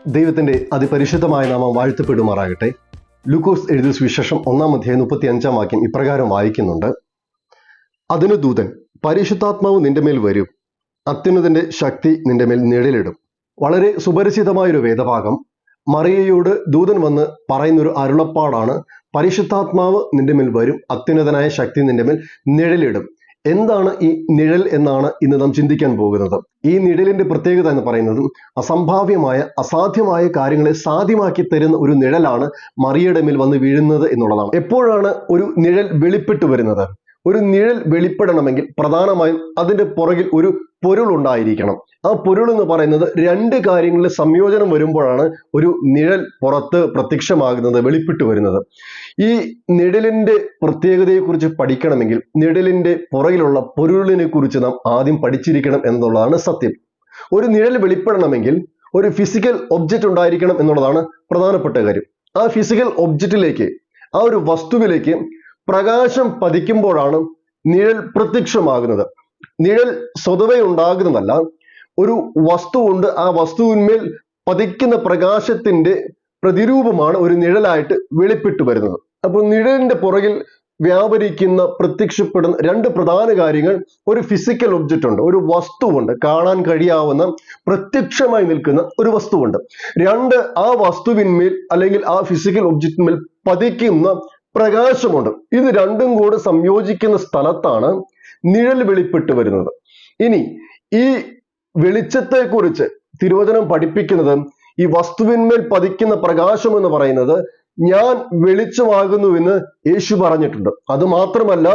ദൈവത്തിന്റെ അതിപരിശുദ്ധമായ നാമം വാഴ്ത്തപ്പെടുമാറാകട്ടെ. ലൂക്കോസ് എഴുതിയ സുവിശേഷം 1-ാം അധ്യായം 35-ാം വാക്യം ഇപ്രകാരം വായിക്കുന്നുണ്ട്: അതിന് ദൂതൻ, പരിശുദ്ധാത്മാവ് നിന്റെ മേൽ വരും, അത്യുന്നതന്റെ ശക്തി നിന്റെ മേൽ നിഴലിടും. വളരെ സുപരിചിതമായൊരു വേദഭാഗം. മറിയയോട് ദൂതൻ വന്ന് പറയുന്നൊരു അരുളപ്പാടാണ്: പരിശുദ്ധാത്മാവ് നിന്റെ മേൽ വരും, അത്യുന്നതനായ ശക്തി നിന്റെ മേൽ നിഴലിടും. എന്താണ് ഈ നിഴൽ എന്നാണ് ഇന്ന് നാം ചിന്തിക്കാൻ പോകുന്നത്. ഈ നിഴലിന്റെ പ്രത്യേകത എന്ന് പറയുന്നത് അസംഭാവ്യമായ അസാധ്യമായ കാര്യങ്ങളെ സാധ്യമാക്കി തരുന്ന ഒരു നിഴലാണ് മറിയയുടെ മേൽ വന്ന് വീഴുന്നത് എന്നുള്ളതാണ്. എപ്പോഴാണ് ഒരു നിഴൽ വെളിപ്പെട്ടു വരുന്നത്? ഒരു നിഴൽ വെളിപ്പെടണമെങ്കിൽ പ്രധാനമായും അതിന്റെ പുറകിൽ ഒരു പൊരുൾ ഉണ്ടായിരിക്കണം. ആ പൊരുൾ എന്ന് പറയുന്നത് രണ്ട് കാര്യങ്ങളുടെ സംയോജനം വരുമ്പോഴാണ് ഒരു നിഴൽ പുറത്ത് പ്രത്യക്ഷമാകുന്നത്, വെളിപ്പെട്ടു വരുന്നത്. ഈ നിഴലിന്റെ പ്രത്യേകതയെക്കുറിച്ച് പഠിക്കണമെങ്കിൽ നിഴലിന്റെ പുറകിലുള്ള പൊരുളിനെ കുറിച്ച് നാം ആദ്യം പഠിച്ചിരിക്കണം എന്നുള്ളതാണ് സത്യം. ഒരു നിഴൽ വെളിപ്പെടണമെങ്കിൽ ഒരു ഫിസിക്കൽ ഒബ്ജക്റ്റ് ഉണ്ടായിരിക്കണം എന്നുള്ളതാണ് പ്രധാനപ്പെട്ട കാര്യം. ആ ഫിസിക്കൽ ഒബ്ജക്റ്റിലേക്ക്, ആ ഒരു വസ്തുവിലേക്ക് പ്രകാശം പതിക്കുമ്പോഴാണ് നിഴൽ പ്രത്യക്ഷമാകുന്നത്. നിഴൽ സ്വതവേ ഉണ്ടാകുന്നതല്ല. ഒരു വസ്തു കൊണ്ട് ആ വസ്തുവിന്മേൽ പതിക്കുന്ന പ്രകാശത്തിന്റെ പ്രതിരൂപമാണ് ഒരു നിഴലായിട്ട് വെളിപ്പെട്ടു വരുന്നത്. അപ്പോൾ നിഴലിന്റെ പുറകിൽ വ്യാപരിക്കുന്ന, പ്രത്യക്ഷപ്പെടുന്ന രണ്ട് പ്രധാന കാര്യങ്ങൾ: ഒരു ഫിസിക്കൽ ഒബ്ജക്റ്റ് ഉണ്ട്, ഒരു വസ്തുവുണ്ട്, കാണാൻ കഴിയാവുന്ന പ്രത്യക്ഷമായി നിൽക്കുന്ന ഒരു വസ്തുവുണ്ട്. രണ്ട്, ആ വസ്തുവിന്മേൽ അല്ലെങ്കിൽ ആ ഫിസിക്കൽ ഒബ്ജക്റ്റിന്മേൽ പതിക്കുന്ന പ്രകാശമുണ്ട്. ഇത് രണ്ടും കൂടെ സംയോജിക്കുന്ന സ്ഥലത്താണ് നിഴൽ വെളിപ്പെട്ടു വരുന്നത്. ഇനി ഈ വെളിച്ചത്തെക്കുറിച്ച് തിരുവചനം പഠിപ്പിക്കുന്നത്, ഈ വസ്തുവിന്മേൽ പതിക്കുന്ന പ്രകാശം എന്ന് പറയുന്നത് ഞാൻ വെളിച്ചമാകുന്നുവെന്ന് യേശു പറഞ്ഞിട്ടുണ്ട്. അത് മാത്രമല്ല,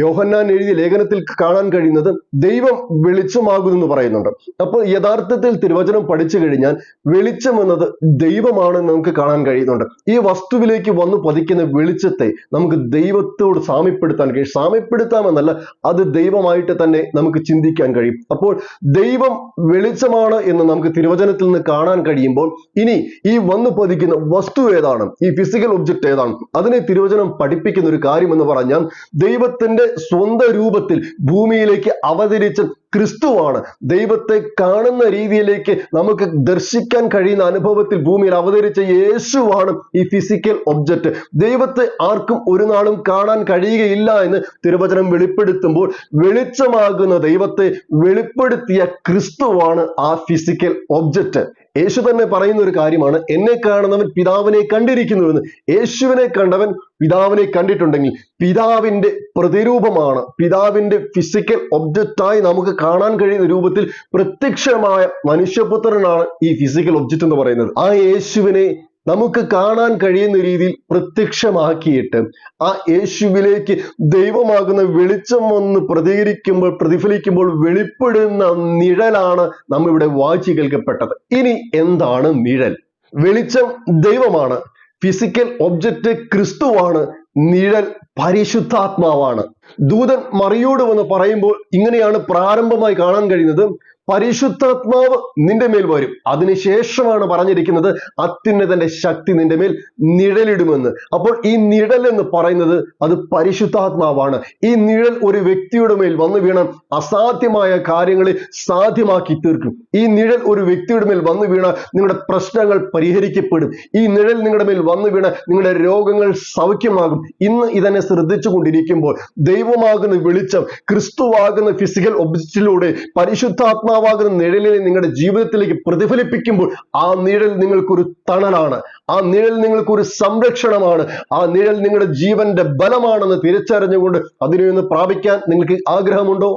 യോഹന്നാൻ എഴുതിയ ലേഖനത്തിൽ കാണാൻ കഴിയുന്നത് ദൈവം വെളിച്ചമാകുന്നു എന്ന് പറയുന്നുണ്ട്. അപ്പോൾ യഥാർത്ഥത്തിൽ തിരുവചനം പഠിച്ചു കഴിഞ്ഞാൽ വെളിച്ചം എന്നത് ദൈവമാണെന്ന് നമുക്ക് കാണാൻ കഴിയുന്നുണ്ട്. ഈ വസ്തുവിലേക്ക് വന്നു പതിക്കുന്ന വെളിച്ചത്തെ നമുക്ക് ദൈവത്തോട് സാമ്യപ്പെടുത്താൻ കഴിയും. സാമ്യപ്പെടുത്താമെന്നല്ല, അത് ദൈവമായിട്ട് തന്നെ നമുക്ക് ചിന്തിക്കാൻ കഴിയും. അപ്പോൾ ദൈവം വെളിച്ചമാണ് എന്ന് നമുക്ക് തിരുവചനത്തിൽ നിന്ന് കാണാൻ കഴിയുമ്പോൾ, ഇനി ഈ വന്നു പതിക്കുന്ന വസ്തു ഏതാണ്, ഈ ഫിസിക്കൽ ഒബ്ജക്റ്റ് ഏതാണ്, അതിനെ തിരുവചനം പഠിപ്പിക്കുന്ന ഒരു കാര്യം എന്ന് പറഞ്ഞാൽ ദൈവത്തിന്റെ സ്വന്തം രൂപത്തിൽ ഭൂമിയിലേക്ക് അവതരിച്ച ക്രിസ്തുവാണ്. ദൈവത്തെ കാണുന്ന രീതിയിലേക്ക് നമുക്ക് ദർശിക്കാൻ കഴിയുന്ന അനുഭവത്തിൽ ഭൂമിയിൽ അവതരിച്ച യേശുവാണ് ഈ ഫിസിക്കൽ ഒബ്ജക്റ്റ്. ദൈവത്തെ ആർക്കും ഒരു നാളും കാണാൻ കഴിയുകയില്ല എന്ന് തിരുവചനം വെളിപ്പെടുത്തുമ്പോൾ, വെളിച്ചമാകുന്ന ദൈവത്തെ വെളിപ്പെടുത്തിയ ക്രിസ്തുവാണ് ആ ഫിസിക്കൽ ഒബ്ജക്റ്റ്. യേശു തന്നെ പറയുന്ന ഒരു കാര്യമാണ്: എന്നെ കാണുന്നവൻ പിതാവിനെ കണ്ടിരിക്കുന്നുവെന്ന്. യേശുവിനെ കണ്ടവൻ പിതാവിനെ കണ്ടിട്ടുണ്ടെങ്കിൽ പിതാവിന്റെ പ്രതിരൂപമാണ്, പിതാവിന്റെ ഫിസിക്കൽ ഒബ്ജക്റ്റായി നമുക്ക് കാണാൻ കഴിയുന്ന രൂപത്തിൽ പ്രത്യക്ഷമായ മനുഷ്യപുത്രനാണ് ഈ ഫിസിക്കൽ ഒബ്ജക്റ്റ് എന്ന് പറയുന്നത്. ആ യേശുവിനെ നമുക്ക് കാണാൻ കഴിയുന്ന രീതിയിൽ പ്രത്യക്ഷമാക്കിയിട്ട് ആ യേശുവിലേക്ക് ദൈവമാകുന്ന വെളിച്ചം വന്ന് പ്രതിഫലിക്കുമ്പോൾ വെളിപ്പെടുന്ന നിഴലാണ് നാം ഇവിടെ വായിച്ചു കേൾക്കപ്പെട്ടത്. ഇനി എന്താണ് നിഴൽ? വെളിച്ചം ദൈവമാണ്, ഫിസിക്കൽ ഒബ്ജക്റ്റ് ക്രിസ്തുവാണ്, നിഴൽ പരിശുദ്ധാത്മാവാണ്. ദൂതൻ മറിയോട് വന്ന് പറയുമ്പോൾ ഇങ്ങനെയാണ് പ്രാരംഭമായി കാണാൻ കഴിയുന്നത്: പരിശുദ്ധാത്മാവ് നിന്റെ മേൽ വരും. അതിനുശേഷമാണ് പറഞ്ഞിരിക്കുന്നത് അത്യുന്നതന്റെ ശക്തി നിന്റെ മേൽ നിഴലിടുമെന്ന്. അപ്പോൾ ഈ നിഴൽ എന്ന് പറയുന്നത് അത് പരിശുദ്ധാത്മാവാണ്. ഈ നിഴൽ ഒരു വ്യക്തിയുടെ മേൽ വന്നു വീണ അസാധ്യമായ കാര്യങ്ങളെ സാധ്യമാക്കി തീർക്കും. ഈ നിഴൽ ഒരു വ്യക്തിയുടെ മേൽ വന്നു വീണ നിങ്ങളുടെ പ്രശ്നങ്ങൾ പരിഹരിക്കപ്പെടും. ഈ നിഴൽ നിങ്ങളുടെ മേൽ വന്നു വീണ നിങ്ങളുടെ രോഗങ്ങൾ സൗഖ്യമാകും. ഇന്ന് ഇതെന്നെ ശ്രദ്ധിച്ചു കൊണ്ടിരിക്കുമ്പോൾ ദൈവമാകുന്ന വെളിച്ചം ക്രിസ്തുവാകുന്ന ഫിസിക്കൽ ഒബ്ജക്റ്റിലൂടെ പരിശുദ്ധാത്മാവാകുന്ന നിഴലിനെ നിങ്ങളുടെ ജീവിതത്തിലേക്ക് പ്രതിഫലിപ്പിക്കുമ്പോൾ ആ നിഴൽ നിങ്ങൾക്കൊരു തണലാണ്, ആ നിഴൽ നിങ്ങൾക്കൊരു സംരക്ഷണമാണ്, ആ നിഴൽ നിങ്ങളുടെ ജീവന്റെ ബലമാണെന്ന് തിരിച്ചറിഞ്ഞുകൊണ്ട് അതിനെ ഒന്ന് പ്രാപിക്കാൻ നിങ്ങൾക്ക് ആഗ്രഹമുണ്ടോ?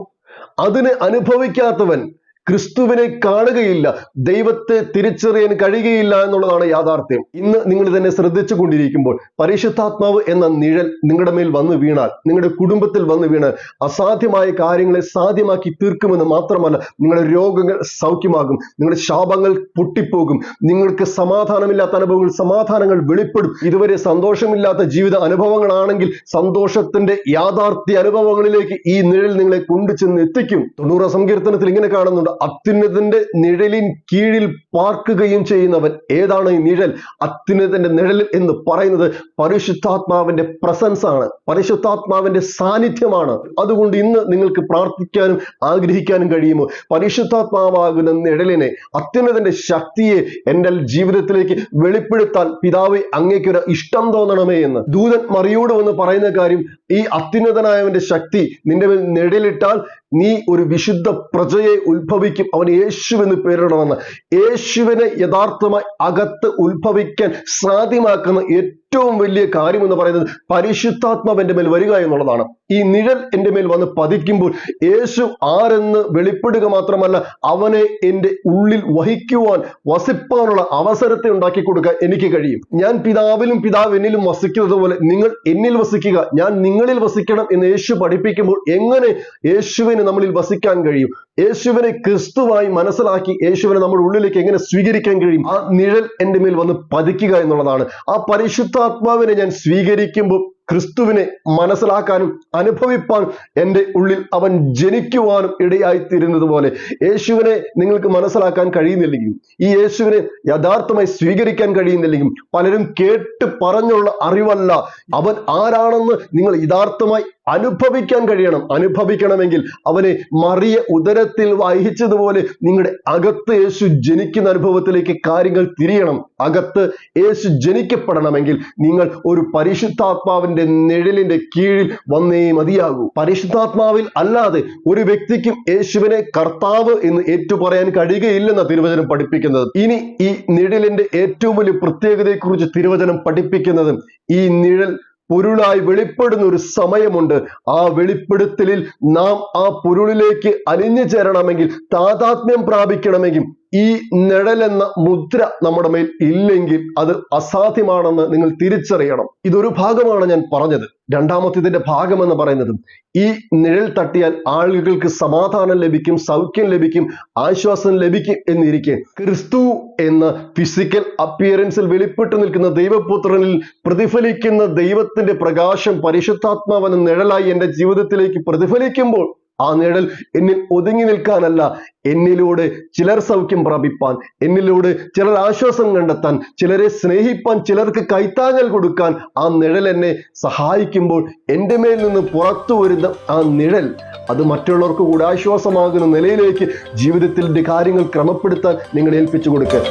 അതിനെ അനുഭവിക്കാത്തവൻ ക്രിസ്തുവിനെ കാണുകയില്ല, ദൈവത്തെ തിരിച്ചറിയാൻ കഴിയുകയില്ല എന്നുള്ളതാണ് യാഥാർത്ഥ്യം. ഇന്ന് നിങ്ങൾ തന്നെ ശ്രദ്ധിച്ചു കൊണ്ടിരിക്കുമ്പോൾ പരിശുദ്ധാത്മാവ് എന്ന നിഴൽ നിങ്ങളുടെ മേൽ വന്നു വീണാൽ, നിങ്ങളുടെ കുടുംബത്തിൽ വന്നു വീണാൽ അസാധ്യമായ കാര്യങ്ങളെ സാധ്യമാക്കി തീർക്കുമെന്ന് മാത്രമല്ല, നിങ്ങളുടെ രോഗങ്ങൾ സൗഖ്യമാകും, നിങ്ങളുടെ ശാപങ്ങൾ പൊട്ടിപ്പോകും, നിങ്ങൾക്ക് സമാധാനമില്ലാത്ത അനുഭവങ്ങൾ, സമാധാനങ്ങൾ വെളിപ്പെടും. ഇതുവരെ സന്തോഷമില്ലാത്ത ജീവിത അനുഭവങ്ങളാണെങ്കിൽ സന്തോഷത്തിന്റെ യാഥാർത്ഥ്യ അനുഭവങ്ങളിലേക്ക് ഈ നിഴൽ നിങ്ങളെ കൊണ്ടുചെന്ന് എത്തിക്കും. 90 സങ്കീർത്തനത്തിൽ ഇങ്ങനെ കാണുന്നുണ്ട്: അത്യുന്നതന്റെ നിഴലിൻ കീഴിൽ പാർക്കുകയും ചെയ്യുന്നവൻ. ഏതാണ് ഈ നിഴൽ? അത്യുന്നതന്റെ നിഴൽ എന്ന് പറയുന്നത് പരിശുദ്ധാത്മാവിന്റെ പ്രസൻസ് ആണ്, പരിശുദ്ധാത്മാവിന്റെ സാന്നിധ്യമാണ്. അതുകൊണ്ട് ഇന്ന് നിങ്ങൾക്ക് പ്രാർത്ഥിക്കാനും ആഗ്രഹിക്കാനും കഴിയുമോ? പരിശുദ്ധാത്മാവാകുന്ന നിഴലിനെ, അത്യുന്നതന്റെ ശക്തിയെ എൻ്റെ ജീവിതത്തിലേക്ക് വെളിപ്പെടുത്താൻ പിതാവേ അങ്ങേക്കൊരു ഇഷ്ടം തോന്നണമേ എന്ന് ദൂതൻ മറിയോട് വന്ന് പറയുന്ന കാര്യം, ഈ അത്യുന്നതനായവന്റെ ശക്തി നിന്റെ മേൽ നിഴലിട്ടാൽ നീ ഒരു വിശുദ്ധ പ്രജയെ ഉത്ഭവിക്കും, അവന് യേശു എന്ന് പേരിടണമെന്ന്. യേശുവിനെ യഥാർത്ഥമായി അകത്ത് ഉത്ഭവിക്കാൻ സാധ്യമാക്കുന്ന ഏറ്റവും വലിയ കാര്യം എന്ന് പറയുന്നത് പരിശുദ്ധാത്മാവ് എൻ്റെ മേൽ വരിക എന്നുള്ളതാണ്. ഈ നിഴൽ എൻ്റെ മേൽ വന്ന് പതിക്കുമ്പോൾ യേശു ആരെന്ന് വെളിപ്പെടുക മാത്രമല്ല, അവനെ എൻ്റെ ഉള്ളിൽ വഹിക്കുവാൻ, വസിപ്പാനുള്ള അവസരത്തെ ഉണ്ടാക്കി കൊടുക്കാൻ എനിക്ക് കഴിയും. ഞാൻ പിതാവിലും പിതാവ് എന്നിലും വസിക്കുന്നത് പോലെ നിങ്ങൾ എന്നിൽ വസിക്കുക, ഞാൻ നിങ്ങളിൽ വസിക്കണം എന്ന് യേശു പഠിപ്പിക്കുമ്പോൾ എങ്ങനെ യേശുവിനെ നമ്മളിൽ വസിക്കാൻ കഴിയും? യേശുവിനെ ക്രിസ്തുവായി മനസ്സിലാക്കി യേശുവിനെ നമ്മുടെ ഉള്ളിലേക്ക് എങ്ങനെ സ്വീകരിക്കാൻ കഴിയും? ആ നിഴൽ എൻ്റെ മേൽ വന്ന് പതിക്കുക എന്നുള്ളതാണ്. ആ പരിശുദ്ധാത്മാവിനെ ഞാൻ സ്വീകരിക്കുമ്പോൾ ക്രിസ്തുവിനെ മനസ്സിലാക്കാനും അനുഭവിപ്പാനും എൻ്റെ ഉള്ളിൽ അവൻ ജനിക്കുവാനും ഇടയായിത്തീരുന്നത് പോലെ യേശുവിനെ നിങ്ങൾക്ക് മനസ്സിലാക്കാൻ കഴിയുന്നില്ലെങ്കിൽ, ഈ യേശുവിനെ യഥാർത്ഥമായി സ്വീകരിക്കാൻ കഴിയുന്നില്ലെങ്കിൽ, പലരും കേട്ട് പറഞ്ഞുള്ള അറിവല്ല, അവൻ ആരാണെന്ന് നിങ്ങൾ യഥാർത്ഥമായി അനുഭവിക്കാൻ കഴിയണം. അനുഭവിക്കണമെങ്കിൽ അവനെ മറിയ ഉദരത്തിൽ വഹിച്ചതുപോലെ നിങ്ങളുടെ അകത്ത് യേശു ജനിക്കുന്ന അനുഭവത്തിലേക്ക് കാര്യങ്ങൾ തിരിയണം. അകത്ത് യേശു ജനിക്കപ്പെടണമെങ്കിൽ നിങ്ങൾ ഒരു പരിശുദ്ധാത്മാവിന്റെ നിഴലിന്റെ കീഴിൽ വന്നേ മതിയാകൂ. പരിശുദ്ധാത്മാവിൽ അല്ലാതെ ഒരു വ്യക്തിക്കും യേശുവിനെ കർത്താവ് എന്ന് ഏറ്റുപറയാൻ കഴിയുകയില്ലെന്ന തിരുവചനം പഠിപ്പിക്കുന്നത്. ഇനി ഈ നിഴലിന്റെ ഏറ്റവും വലിയ പ്രത്യേകതയെക്കുറിച്ച് തിരുവചനം പഠിപ്പിക്കുന്നത്, ഈ നിഴൽ പൊരുളായി വെളിപ്പെടുന്ന ഒരു സമയമുണ്ട്. ആ വെളിപ്പെടുത്തലിൽ നാം ആ പൊരുളിലേക്ക് അലിഞ്ഞു ചേരണമെങ്കിൽ, താതാത്മ്യം പ്രാപിക്കണമെങ്കിൽ, ഈ നിഴലെന്ന മുദ്ര നമ്മുടെ മേൽ ഇല്ലെങ്കിൽ അത് അസാധ്യമാണെന്ന് നിങ്ങൾ തിരിച്ചറിയണം. ഇതൊരു ഭാഗമാണ് ഞാൻ പറഞ്ഞത്. രണ്ടാമത്തേതിന്റെ ഭാഗം എന്ന് പറയുന്നത്, ഈ നിഴൽ തട്ടിയാൽ ആളുകൾക്ക് സമാധാനം ലഭിക്കും, സൗഖ്യം ലഭിക്കും, ആശ്വാസം ലഭിക്കും എന്നിരിക്കെ, ക്രിസ്തു എന്ന ഫിസിക്കൽ അപ്പിയറൻസിൽ വെളിപ്പെട്ടു നിൽക്കുന്ന ദൈവപുത്രനിൽ പ്രതിഫലിക്കുന്ന ദൈവത്തിന്റെ പ്രകാശം പരിശുദ്ധാത്മാവെന്ന നിഴലായി എൻ്റെ ജീവിതത്തിലേക്ക് പ്രതിഫലിക്കുമ്പോൾ ആ നിഴൽ എന്നിൽ ഒതുങ്ങി നിൽക്കാനല്ല, എന്നിലൂടെ ചിലർ സൗഖ്യം പ്രാപിപ്പാൻ, എന്നിലൂടെ ചിലർ ആശ്വാസം കണ്ടെത്താൻ, ചിലരെ സ്നേഹിപ്പാൻ, ചിലർക്ക് കൈത്താങ്ങൽ കൊടുക്കാൻ ആ നിഴൽ എന്നെ സഹായിക്കുമ്പോൾ എൻ്റെ മേൽ നിന്ന് പുറത്തു വരുന്ന ആ നിഴൽ അത് മറ്റുള്ളവർക്ക് കൂടെ ആശ്വാസമാകുന്ന നിലയിലേക്ക് ജീവിതത്തിന്റെ കാര്യങ്ങൾ ക്രമപ്പെടുത്താൻ നിങ്ങൾ ഏൽപ്പിച്ചു കൊടുക്കുക.